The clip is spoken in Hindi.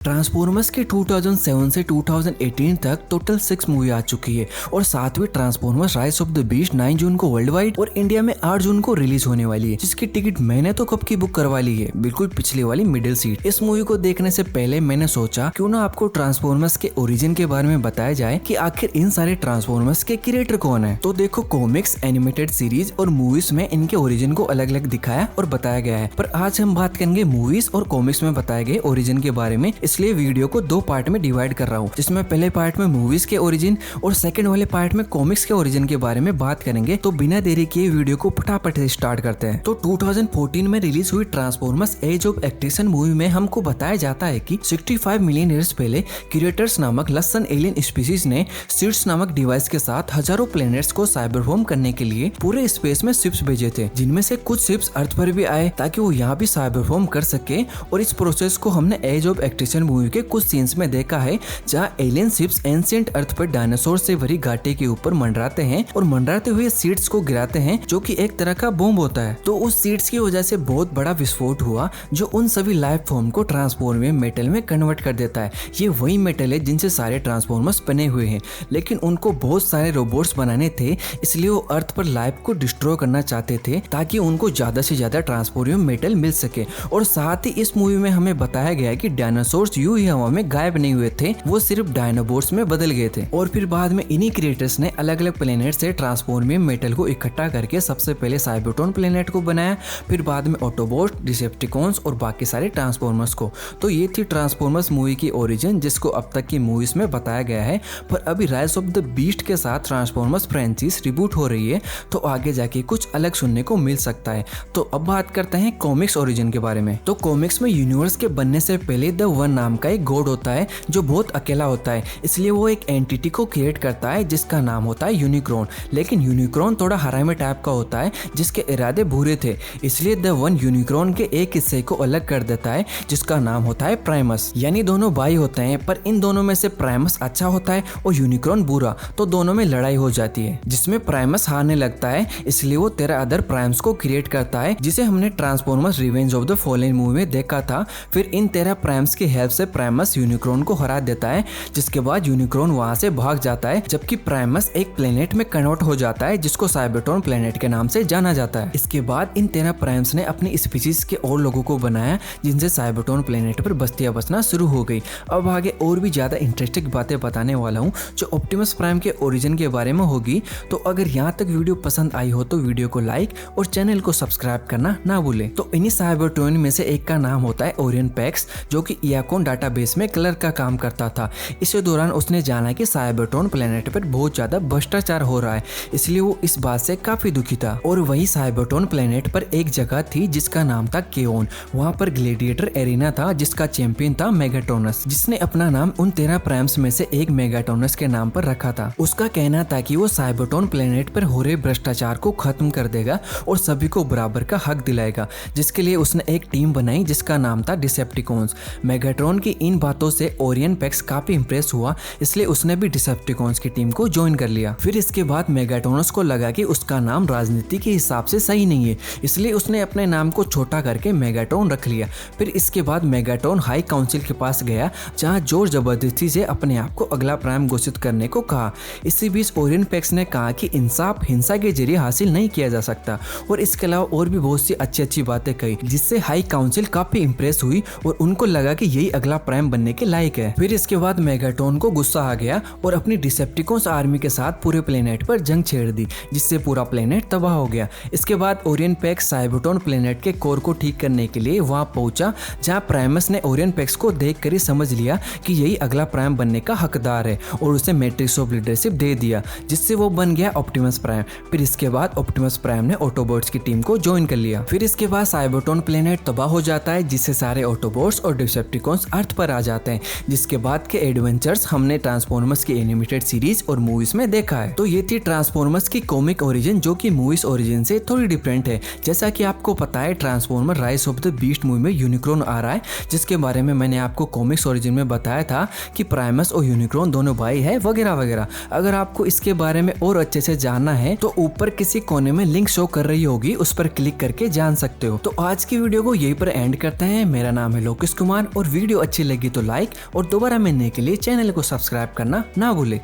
ट्रांसफॉर्मर्स के 2007 से 2018 तक टोटल 6 मूवी आ चुकी है और सातवीं transformers rise of the beast 9 जून को वर्ल्ड वाइड और इंडिया में 8 जून को रिलीज होने वाली है, जिसकी टिकट मैंने तो कब की बुक करवा ली है, बिल्कुल पिछली वाली मिडिल सीट। इस मूवी को देखने से पहले मैंने सोचा क्यों ना आपको ट्रांसफॉर्मर्स के ओरिजिन के बारे में बताया जाए कि आखिर इन सारे ट्रांसफॉर्मर्स के क्रिएटर कौन है। तो देखो, कॉमिक्स, एनिमेटेड सीरीज और मूवीज में इनके ओरिजिन को अलग अलग दिखाया और बताया गया है, पर आज हम बात करेंगे मूवीज और कॉमिक्स में बताए गए ओरिजिन के बारे में। इसलिए वीडियो को 2 पार्ट में डिवाइड कर रहा हूँ, जिसमें पहले पार्ट में मूवीज के ओरिजिन और सेकंड वाले पार्ट में कॉमिक्स के ओरिजिन के बारे में बात करेंगे। तो बिना देरी किए वीडियो को फटाफट से स्टार्ट करते हैं। तो 2014 में रिलीज हुई Transformers age of extinction movie में हमको बताया जाता है कि 65 मिलियन ईयर्स पहले क्रिएटर्स नामक लसन एलियन स्पीसीज ने सीड्स नामक डिवाइस के साथ हजारों प्लैनेट्स को साइबरफॉर्म करने के लिए पूरे स्पेस में शिप्स भेजे थे, जिनमें से कुछ शिप्स अर्थ पर भी आए ताकि वो यहाँ भी साइबरफॉर्म कर सके। और इस प्रोसेस को हमने एज ऑफ एक्सटिंक्शन मूवी के कुछ सीन्स में देखा है, जहां एलियन शिप्स एंशिएंट अर्थ पर डायनासोर से भरी घाटी के ऊपर मंडराते हैं और मंडराते हुए सीड्स को गिराते हैं, जो कि एक तरह का बॉम्ब होता है। तो उस सीड्स की वजह से बहुत बड़ा विस्फोट हुआ, जो उन सभी लाइफ फॉर्म को ट्रांसफॉर्म मेटल में कन्वर्ट कर देता है। ये वही मेटल है जिनसे सारे ट्रांसफॉर्मर्स बने हुए हैं, लेकिन उनको बहुत सारे रोबोट्स बनाने थे, इसलिए वो अर्थ पर लाइफ को डिस्ट्रॉय करना चाहते थे ताकि उनको ज्यादा से ज्यादा ट्रांसफॉर्म मेटल मिल सके। और साथ ही इस मूवी में हमें बताया गया है कि डायनासोर्स यूं ही हवा में गायब नहीं हुए थे, वो सिर्फ डायनाबोट्स में बदल गए थे। और फिर बाद में इन्हीं क्रिएटर्स ने अलग अलग प्लेनेट से ट्रांसफॉर्मियम मेटल को इकट्ठा करके सबसे पहले साइबरट्रॉन प्लेनेट को बनाया, फिर बाद में ऑटोबॉट, डिसेप्टिकॉन्स और बाकी सारे ट्रांसफॉर्मर्स को। तो ये थी ट्रांसफॉर्मर्स मूवी की ओरिजिन, जिसको अब तक की मूवीज में बताया गया है। पर अभी राइज ऑफ द बीस्ट के साथ ट्रांसफॉर्मर्स फ्रेंचाइज रिबूट हो रही है, तो आगे जाके कुछ अलग सुनने को मिल सकता है। तो अब बात करते हैं कॉमिक्स ओरिजिन के बारे में। तो कॉमिक्स में यूनिवर्स के बनने से पहले द वन नाम का एक गॉड होता है, जो बहुत अकेला होता है, इसलिए वो एक एंटिटी को क्रिएट करता है जिसका नाम होता है यूनिक्रॉन। लेकिन यूनिक्रॉन थोड़ा हरामी टाइप का होता है, जिसके इरादे बुरे थे, इसलिए द वन यूनिक्रॉन के एक हिस्से को अलग कर देता है, जिसका नाम होता है प्राइमस। यानी दोनों भाई होते हैं, पर इन दोनों में से प्राइमस अच्छा होता है और यूनिक्रॉन बुरा, तो दोनों में लड़ाई हो जाती है, जिसमें प्राइमस हारने लगता है, इसलिए वो 13 अदर प्राइम्स को क्रिएट करता है, जिसे हमने transformers revenge of the fallen movie में देखा था। फिर इन 13 प्राइम्स की हेल्प से प्राइमस यूनिक्रॉन को हरा देता है, जिसके बाद यूनिक्रॉन वहां से भाग जाता है, जबकि प्राइमस एक प्लेनेट में कन्वर्ट हो जाता है, जिसको साइबरट्रॉन प्लेनेट के नाम से जाना जाता है। इसके बाद इन 13 प्राइम्स ने अपनी स्पीशीज के और लोगों को बनाया, जिनसे साइबरट्रॉन प्लेनेट पर बस्तियां बसना शुरू हो गई। अब आगे और भी ज्यादा इंटरेस्टिंग बातें बताने वाला हूँ, जो ऑप्टिमस प्राइम के ओरिजिन के बारे में होगी। तो अगर यहाँ तक वीडियो पसंद आई हो तो वीडियो को लाइक और चैनल को सब्सक्राइब करना ना भूले। तो इन्हीं साइबरट्रॉन में से एक का नाम होता है ओरियन पैक्स, जो कि इयाकोन डाटाबेस में कलर का काम करता था। इसी दौरान उसने जाना कि साइबरट्रॉन प्लेनेट पर बहुत ज्यादा भ्रष्टाचार हो रहा है, इसलिए वो इस बात से काफी दुखी था। और वही साइबरट्रॉन प्लेनेट पर एक जगह थी जिसका नाम था केओन। वहाँ पर ग्लेडिएटर एरिना था, जिसका चैंपियन था मेगाटोनस, जिसने अपना नाम उन 13 प्राइम्स में से एक मेगाटोनस के नाम पर रखा था। उसका कहना था कि वो साइबरट्रॉन प्लेनेट पर हो रहे भ्रष्टाचार को खत्म कर देगा और सभी को बराबर का हक दिलाएगा, जिसके लिए उसने एक टीम बनाई जिसका नाम था डिसेप्टिकॉन्स। मेगाट्रॉन की इन बातों से ओरियन पैक्स काफी इंप्रेस हुआ, इसलिए उसने भी डिसेप्टिकॉन्स की टीम को ज्वाइन कर लिया। फिर इसके बाद मेगाटोनस को लगा कि उसका नाम राजनीति के हिसाब से सही नहीं है, इसलिए उसने अपने नाम को छोटा करके मेगाट्रॉन रख लिया। फिर इसके बाद मेगाट्रॉन हाई काउंसिल के पास गया, जहां जोर जबरदस्ती से अपने आप को अगला प्राइम घोषित करने को कहा। इसी बीच ओरियन पैक्स ने कहा कि इंसाफ हिंसा के जरिए हासिल नहीं किया जा सकता, और इसके अलावा और भी बहुत सी अच्छी बातें कही, जिससे हाई काउंसिल काफी इंप्रेस हुई और उनको लगा कि यही अगला प्राइम बनने के लायक है। फिर इसके बाद मेगाट्रॉन को गुस्सा आ गया और अपनी डिसेप्टिकॉन्स आर्मी के साथ पूरे प्लेनेट पर जंग छेड़ दी, जिससे पूरा प्लेनेट तबाह हो गया। इसके बाद ओरियन पैक्स साइबरट्रॉन प्लेनेट के कोर को ठीक करने के लिए वहां पहुंचा, जहां प्राइमस ने ओरियन पैक्स को देखकर ही समझ लिया कि यही अगला प्राइम बनने का हकदार है, और उसे मैट्रिक्स ऑफ लीडरशिप दे दिया, जिससे वो बन गया ऑप्टिमस प्राइम। फिर इसके बाद ऑप्टिमस प्राइम ने ऑटोबॉट्स की टीम को ज्वाइन कर लिया। फिर इसके बाद साइबरट्रॉन प्लेनेट तबाह हो जाता है, जिससे सारे ऑटोबॉट्स और डिसेप्टिकॉन्स अर्थ पर आ जाते हैं, जिसके बाद के एडवेंचर्स हमने ट्रांसफॉर्मर्स की एनिमेटेड सीरीज और मूवीज में देखा है। तो ये थी ट्रांसफॉर्मर्स की कॉमिक ओरिजिन, जो कि मूवीज ओरिजिन से थोड़ी डिफरेंट है। जैसा कि आपको पता है, transformer rise of the beast movie में यूनिक्रॉन आ रहा है, जिसके बारे में मैंने आपको कॉमिक्स ओरिजिन में बताया था कि प्राइमस और यूनिक्रॉन दोनों भाई है वगैरह वगैरह। अगर आपको इसके बारे में और अच्छे से जानना है तो ऊपर किसी कोने में लिंक शो कर रही होगी, उस पर क्लिक करके जान सकते हो। तो आज की वीडियो को यहीं पर एंड करते हैं। मेरा नाम है लोकेश कुमार और वीडियो वीडियो अच्छी लगी तो लाइक और दोबारा मिलने के लिए चैनल को सब्सक्राइब करना ना भूले।